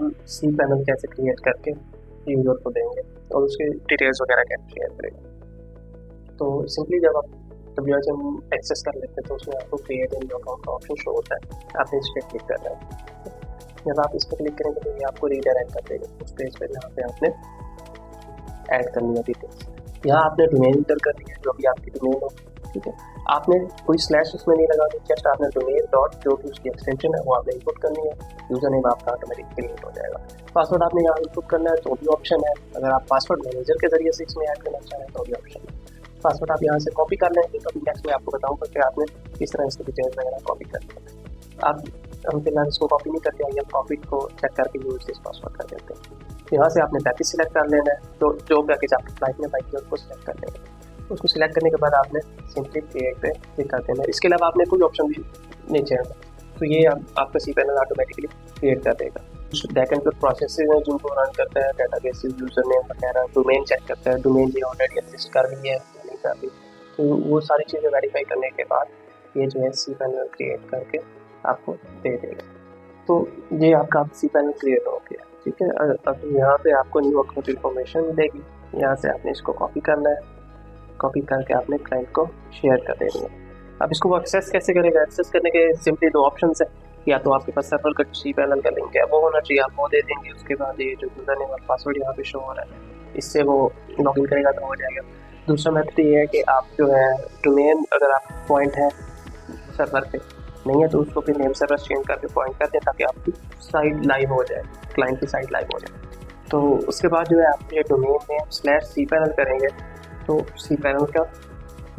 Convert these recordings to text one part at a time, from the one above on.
हम C panel कैसे create करके यूजर को देंगे और उसके डिटेल्स वगैरह कैसे शेयर करेंगे। तो सिंपली जब आप WHM एक्सेस कर लेते हैं तो उसमें आपको क्रिएट इन अकाउंट का ऑप्शन शो होता है, आपने इस पर क्लिक करना है। जब आप इस पर क्लिक करेंगे तो ये आपको रीडायरेक्ट कर देगा उस पेज पर जहाँ पे आपने ऐड करनी है डिटेल्स। यहाँ आपने डोमेन इंटर करनी है, जो भी आपकी डोमेन हो, ठीक है। आपने कोई स्लैश उसमें नहीं लगा दी, जस्ट आपने डोमेन डॉट जो कि उसकी एक्सटेंशन है वो आपने इनपुट करनी है, यूजर नेम आपका ऑटोमेटिक क्रिएट हो जाएगा। पासवर्ड आपने यहाँ इनपुट करना है तो भी ऑप्शन है, अगर आप पासवर्ड मैनेजर के जरिए से इसमें ऐड करना चाहें तो भी ऑप्शन है। पासवर्ड आप यहाँ से कॉपी कर लेंगे तो नेक्स्ट में आपको बताऊँगा कि आपने किस तरह इसके डिटेल्स वगैरह कॉपी करनी है। आप हम फिलहाल इसको कॉपी नहीं करते हैं, कॉपी को चेक करके यूज दिस पासवर्ड कर देते हैं। यहाँ से आपने पैकेज सिलेक्ट कर लेना है, तो जो पैकेज आपके फ्लाइट में बाई किया उसको सिलेक्ट कर लेंगे। उसको सिलेक्ट करने के बाद आपने सिंपली क्रिएट पे क्लिक कर देना है। इसके अलावा आपने कोई ऑप्शन भी नहीं चाहिए तो ये आपका सी पैनल ऑटोमेटिकली क्रिएट कर देगा। बैकएंड पर प्रोसेसेस हैं जिनको रन करता है, डेटाबेस यूजर नेम वगैरह, डोमेन चेक करता है, डोमेन ये ऑलरेडी एग्जिस्ट कर रही है या नहीं कर रही, तो वो सारी चीज़ें वेरीफाई करने के बाद ये जो है सी पैनल क्रिएट करके आपको दे देगा। तो ये आपका सी पैनल क्रिएट हो गया, ठीक है। अब यहाँ पे आपको न्यू अकाउंट इन्फॉर्मेशन मिलेगी, यहाँ से आपने इसको कॉपी करना है, कॉपी करके आपने क्लाइंट को शेयर कर देनी है। अब इसको वो एक्सेस कैसे करेगा? एक्सेस करने के सिंपली दो ऑप्शन है, या तो आपके पास सर्वर का सी पैनल का लिंक है वो होना चाहिए, आप वो दे देंगे। उसके बाद ये जो यूजर नेम और पासवर्ड यहाँ पे शो हो रहा है इससे वो लॉगिन करेगा तो हो जाएगा। दूसरा मेथड ये है कि आप जो है डोमेन अगर आप पॉइंट है सर्वर पे नहीं है तो उसको फिर नेम सर्वर चेंज करके पॉइंट कर दें ताकि आपकी साइट लाइव हो जाए, क्लाइंट की साइट लाइव हो जाए। तो उसके बाद जो है आप ये domain name slash C panel करेंगे तो सी पैनल का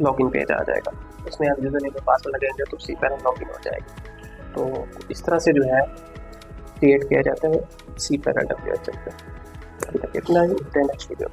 लॉगिन पेज आ जाएगा, उसमें आप यूजर नेम पासवर्ड लगेंगे तो सी पैनल लॉगिन हो जाएगा। तो इस तरह से जो है क्रिएट किया जाता है सी पैनल WHM पे। अभी तक इतना ही, नेक्स्ट वीडियो।